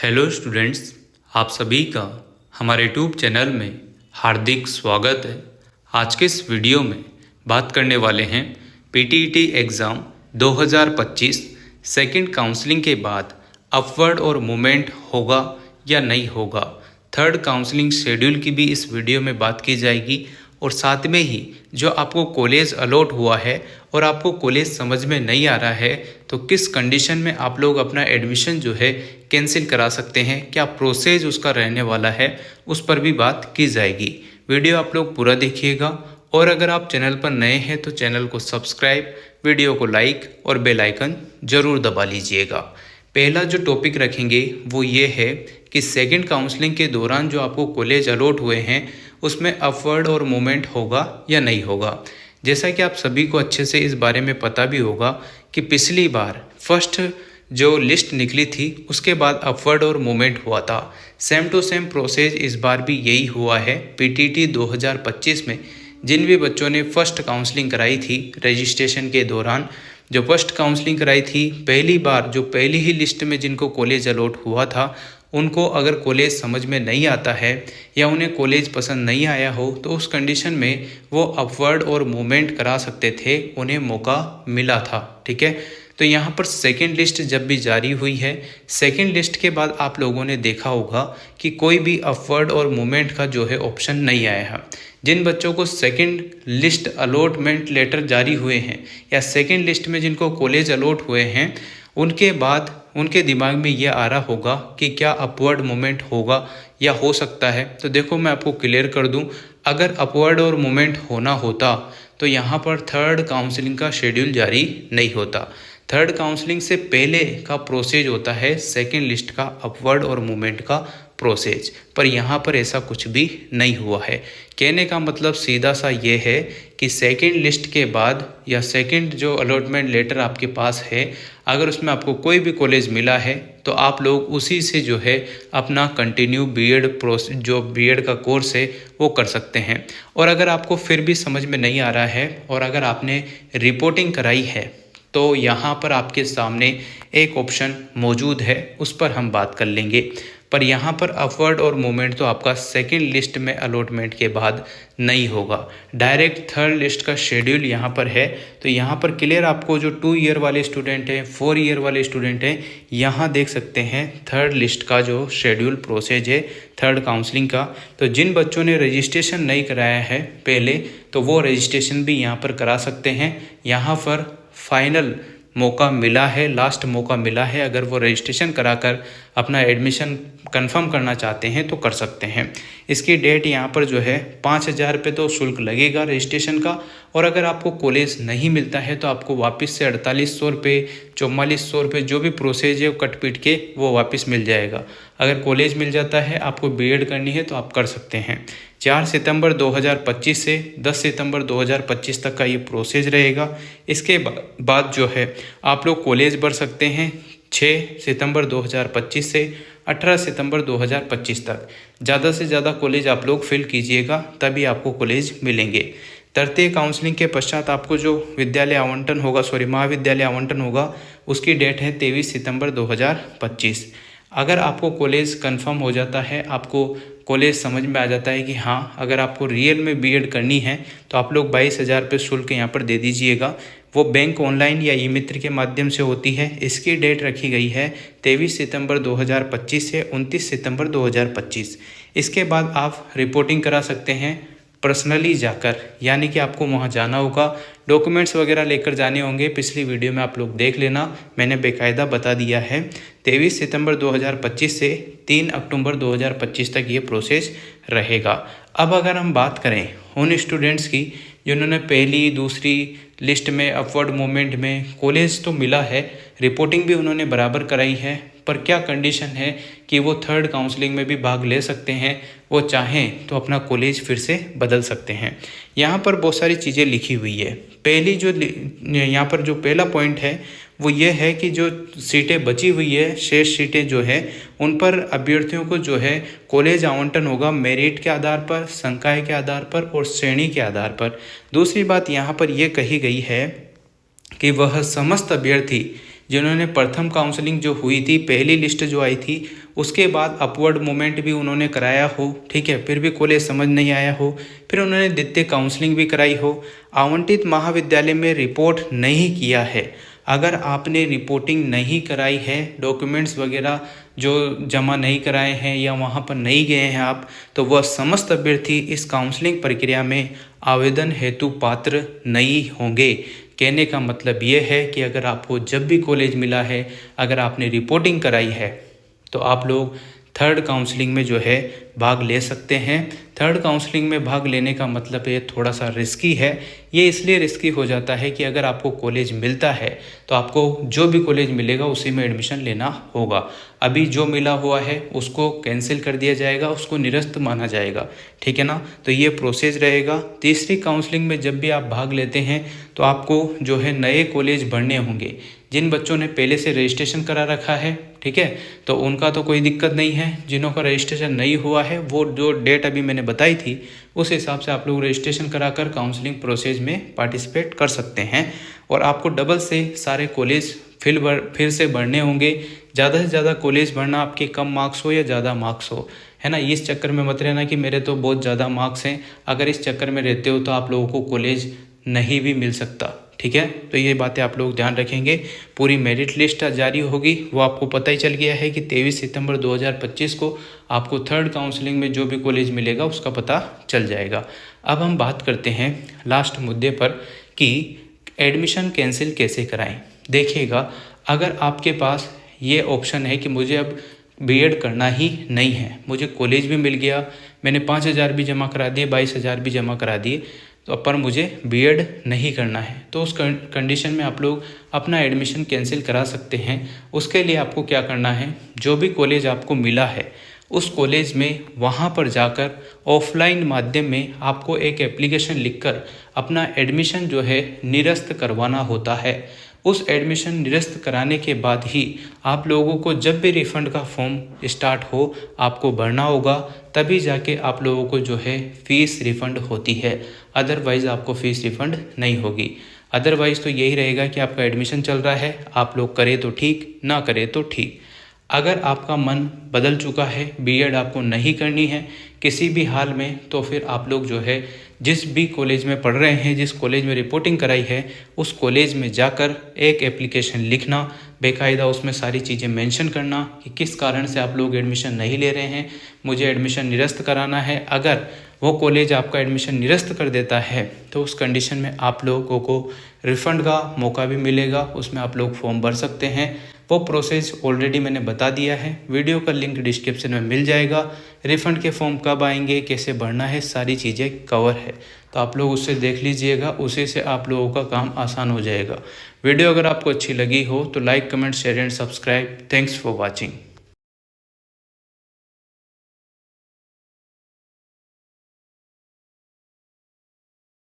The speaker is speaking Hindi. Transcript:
हेलो स्टूडेंट्स, आप सभी का हमारे यूट्यूब चैनल में हार्दिक स्वागत है। आज के इस वीडियो में बात करने वाले हैं पीटीईटी एग्ज़ाम 2025 सेकंड काउंसलिंग के बाद अपवर्ड और मूवमेंट होगा या नहीं होगा। थर्ड काउंसलिंग शेड्यूल की भी इस वीडियो में बात की जाएगी और साथ में ही जो आपको कॉलेज अलॉट हुआ है और आपको कॉलेज समझ में नहीं आ रहा है तो किस कंडीशन में आप लोग अपना एडमिशन जो है कैंसिल करा सकते हैं, क्या प्रोसेस उसका रहने वाला है, उस पर भी बात की जाएगी। वीडियो आप लोग पूरा देखिएगा और अगर आप चैनल पर नए हैं तो चैनल को सब्सक्राइब, वीडियो को लाइक और बेल आइकन ज़रूर दबा लीजिएगा। पहला जो टॉपिक रखेंगे वो ये है कि सेकंड काउंसलिंग के दौरान जो आपको कॉलेज अलॉट हुए हैं उसमें अपवर्ड और मूवमेंट होगा या नहीं होगा। जैसा कि आप सभी को अच्छे से इस बारे में पता भी होगा कि पिछली बार फर्स्ट जो लिस्ट निकली थी उसके बाद अपवर्ड और मूवमेंट हुआ था। सेम टू सेम प्रोसेस इस बार भी यही हुआ है। पीटीटी 2025 में जिन भी बच्चों ने फर्स्ट काउंसलिंग कराई थी रजिस्ट्रेशन के दौरान, जो फर्स्ट काउंसलिंग कराई थी पहली बार, जो पहली ही लिस्ट में जिनको कॉलेज अलॉट हुआ था, उनको अगर कॉलेज समझ में नहीं आता है या उन्हें कॉलेज पसंद नहीं आया हो तो उस कंडीशन में वो अपवर्ड और मूवमेंट करा सकते थे, उन्हें मौका मिला था। ठीक है, तो यहाँ पर सेकंड लिस्ट जब भी जारी हुई है, सेकंड लिस्ट के बाद आप लोगों ने देखा होगा कि कोई भी अपवर्ड और मूवमेंट का जो है ऑप्शन नहीं आया है। जिन बच्चों को सेकंड लिस्ट अलॉटमेंट लेटर जारी हुए हैं या सेकंड लिस्ट में जिनको कॉलेज अलॉट हुए हैं, उनके बाद उनके दिमाग में ये आ रहा होगा कि क्या अपवर्ड मूवमेंट होगा या हो सकता है। तो देखो मैं आपको क्लियर कर दूं, अगर अपवर्ड और मूवमेंट होना होता तो यहाँ पर थर्ड काउंसलिंग का शेड्यूल जारी नहीं होता। थर्ड काउंसलिंग से पहले का प्रोसेस होता है सेकंड लिस्ट का अपवर्ड और मूवमेंट का प्रोसेस, पर यहाँ पर ऐसा कुछ भी नहीं हुआ है। कहने का मतलब सीधा सा ये है कि सेकंड लिस्ट के बाद या सेकंड जो अलॉटमेंट लेटर आपके पास है, अगर उसमें आपको कोई भी कॉलेज मिला है तो आप लोग उसी से जो है अपना कंटिन्यू बीएड प्रोसेस, जो बीएड का कोर्स है वो कर सकते हैं। और अगर आपको फिर भी समझ में नहीं आ रहा है और अगर आपने रिपोर्टिंग कराई है तो यहाँ पर आपके सामने एक ऑप्शन मौजूद है, उस पर हम बात कर लेंगे। पर यहाँ पर अपवर्ड और मूवमेंट तो आपका सेकंड लिस्ट में अलॉटमेंट के बाद नहीं होगा, डायरेक्ट थर्ड लिस्ट का शेड्यूल यहाँ पर है। तो यहाँ पर क्लियर आपको जो 2 ईयर वाले स्टूडेंट हैं, 4 ईयर वाले स्टूडेंट हैं, यहाँ देख सकते हैं थर्ड लिस्ट का जो शेड्यूल प्रोसेस है थर्ड काउंसलिंग का। तो जिन बच्चों ने रजिस्ट्रेशन नहीं कराया है पहले, तो वो रजिस्ट्रेशन भी यहाँ पर करा सकते हैं। यहाँ पर फाइनल मौका मिला है, लास्ट मौका मिला है। अगर वो रजिस्ट्रेशन कराकर अपना एडमिशन कंफर्म करना चाहते हैं तो कर सकते हैं। इसकी डेट यहाँ पर जो है 5,000 रुपये तो शुल्क लगेगा रजिस्ट्रेशन का, और अगर आपको कॉलेज नहीं मिलता है तो आपको वापस से 4800 रुपये, 4400 रुपये जो भी प्रोसेस है वो कट पीट के वो वापस मिल जाएगा। अगर कॉलेज मिल जाता है, आपको बीएड करनी है तो आप कर सकते हैं। 4 सितंबर 2025 से 10 सितंबर 2025 तक का ये प्रोसेस रहेगा। इसके बाद जो है आप लोग कॉलेज भर सकते हैं 6 सितंबर 2025 से 18 सितंबर 2025 तक। ज़्यादा से ज़्यादा कॉलेज आप लोग फिल कीजिएगा, तभी आपको कॉलेज मिलेंगे। तृतीय काउंसलिंग के पश्चात आपको जो विद्यालय आवंटन होगा, महाविद्यालय आवंटन होगा, उसकी डेट है 23 सितंबर 2025। अगर आपको कॉलेज कंफर्म हो जाता है, आपको कॉलेज समझ में आ जाता है कि हाँ अगर आपको रियल में बीएड करनी है तो आप लोग 22,000 रुपये शुल्क यहाँ पर दे दीजिएगा। वो बैंक ऑनलाइन या ई मित्र के माध्यम से होती है। इसकी डेट रखी गई है 23 सितंबर 2025 से 29 सितंबर 2025। इसके बाद आप रिपोर्टिंग करा सकते हैं पर्सनली जाकर, यानी कि आपको वहाँ जाना होगा, डॉक्यूमेंट्स वगैरह लेकर जाने होंगे। पिछली वीडियो में आप लोग देख लेना, मैंने बेकायदा बता दिया है। 23 सितंबर 2025 से 3 अक्टूबर 2025 तक ये प्रोसेस रहेगा। अब अगर हम बात करें उन स्टूडेंट्स की जिन्होंने पहली दूसरी लिस्ट में अपवर्ड मूवमेंट में कॉलेज तो मिला है, रिपोर्टिंग भी उन्होंने बराबर कराई है, पर क्या कंडीशन है कि वो थर्ड काउंसलिंग में भी भाग ले सकते हैं, वो चाहें तो अपना कॉलेज फिर से बदल सकते हैं। यहाँ पर बहुत सारी चीज़ें लिखी हुई है। पहली जो यहाँ पर जो पहला पॉइंट है वो ये है कि जो सीटें बची हुई है, शेष सीटें जो है, उन पर अभ्यर्थियों को जो है कॉलेज आवंटन होगा मेरिट के आधार पर, संकाय के आधार पर और श्रेणी के आधार पर। दूसरी बात यहाँ पर यह कही गई है कि वह समस्त अभ्यर्थी जिन्होंने प्रथम काउंसलिंग जो हुई थी, पहली लिस्ट जो आई थी, उसके बाद अपवर्ड मूवमेंट भी उन्होंने कराया हो, ठीक है, फिर भी कॉलेज समझ नहीं आया हो, फिर उन्होंने द्वितीय काउंसलिंग भी कराई हो, आवंटित महाविद्यालय में रिपोर्ट नहीं किया है, अगर आपने रिपोर्टिंग नहीं कराई है, डॉक्यूमेंट्स वगैरह जो जमा नहीं कराए हैं या वहाँ पर नहीं गए हैं आप, तो वह समस्त अभ्यर्थी इस काउंसलिंग प्रक्रिया में आवेदन हेतु पात्र नहीं होंगे। कहने का मतलब ये है कि अगर आपको जब भी कॉलेज मिला है, अगर आपने रिपोर्टिंग कराई है, तो आप लोग थर्ड काउंसलिंग में जो है भाग ले सकते हैं। थर्ड काउंसलिंग में भाग लेने का मतलब ये थोड़ा सा रिस्की है। ये इसलिए रिस्की हो जाता है कि अगर आपको कॉलेज मिलता है तो आपको जो भी कॉलेज मिलेगा उसी में एडमिशन लेना होगा। अभी जो मिला हुआ है उसको कैंसिल कर दिया जाएगा, उसको निरस्त माना जाएगा, ठीक है ना। तो ये प्रोसेस रहेगा। तीसरी काउंसलिंग में जब भी आप भाग लेते हैं तो आपको जो है नए कॉलेज भरने होंगे। जिन बच्चों ने पहले से रजिस्ट्रेशन करा रखा है, ठीक है, तो उनका तो कोई दिक्कत नहीं है। जिन्हों का रजिस्ट्रेशन नहीं हुआ है, वो जो डेट अभी मैंने बताई थी उस हिसाब से आप लोग रजिस्ट्रेशन कराकर काउंसलिंग प्रोसेस में पार्टिसिपेट कर सकते हैं। और आपको डबल से सारे कॉलेज फिर से भरने होंगे। ज़्यादा से ज़्यादा कॉलेज भरना, आपके कम मार्क्स हो या ज़्यादा मार्क्स हो, है ना। इस चक्कर में मत रहना कि मेरे तो बहुत ज़्यादा मार्क्स हैं। अगर इस चक्कर में रहते हो तो आप लोगों को कॉलेज नहीं भी मिल सकता, ठीक है। तो ये बातें आप लोग ध्यान रखेंगे। पूरी मेरिट लिस्ट जारी होगी, वो आपको पता ही चल गया है कि 23 सितंबर 2025 को आपको थर्ड काउंसलिंग में जो भी कॉलेज मिलेगा उसका पता चल जाएगा। अब हम बात करते हैं लास्ट मुद्दे पर कि एडमिशन कैंसिल कैसे कराएं। देखिएगा, अगर आपके पास ये ऑप्शन है कि मुझे अब बीएड करना ही नहीं है, मुझे कॉलेज भी मिल गया, मैंने 5,000 भी जमा करा दिए, 22,000 भी जमा करा दिए, तो पर मुझे बीएड नहीं करना है, तो उस कंडीशन में आप लोग अपना एडमिशन कैंसिल करा सकते हैं। उसके लिए आपको क्या करना है, जो भी कॉलेज आपको मिला है उस कॉलेज में वहाँ पर जाकर ऑफलाइन माध्यम में आपको एक एप्लीकेशन लिखकर अपना एडमिशन जो है निरस्त करवाना होता है। उस एडमिशन निरस्त कराने के बाद ही आप लोगों को जब भी रिफ़ंड का फॉर्म स्टार्ट हो आपको भरना होगा, तभी जाके आप लोगों को जो है फ़ीस रिफ़ंड होती है। अदरवाइज़ आपको फ़ीस रिफ़ंड नहीं होगी। अदरवाइज़ तो यही रहेगा कि आपका एडमिशन चल रहा है, आप लोग करें तो ठीक, ना करें तो ठीक। अगर आपका मन बदल चुका है, बीएड आपको नहीं करनी है किसी भी हाल में, तो फिर आप लोग जो है जिस भी कॉलेज में पढ़ रहे हैं, जिस कॉलेज में रिपोर्टिंग कराई है, उस कॉलेज में जाकर एक एप्लीकेशन लिखना, बेकायदा उसमें सारी चीज़ें मेंशन करना कि किस कारण से आप लोग एडमिशन नहीं ले रहे हैं, मुझे एडमिशन निरस्त कराना है। अगर वो कॉलेज आपका एडमिशन निरस्त कर देता है तो उस कंडीशन में आप लोगों को रिफ़ंड का मौका भी मिलेगा, उसमें आप लोग फॉर्म भर सकते हैं। वो प्रोसेस ऑलरेडी मैंने बता दिया है, वीडियो का लिंक डिस्क्रिप्शन में मिल जाएगा। रिफ़ंड के फॉर्म कब आएंगे, कैसे भरना है, सारी चीज़ें कवर है, तो आप लोग उससे देख लीजिएगा, उसी से आप लोगों का काम आसान हो जाएगा। वीडियो अगर आपको अच्छी लगी हो तो like, comment, share and subscribe. Thanks for watching.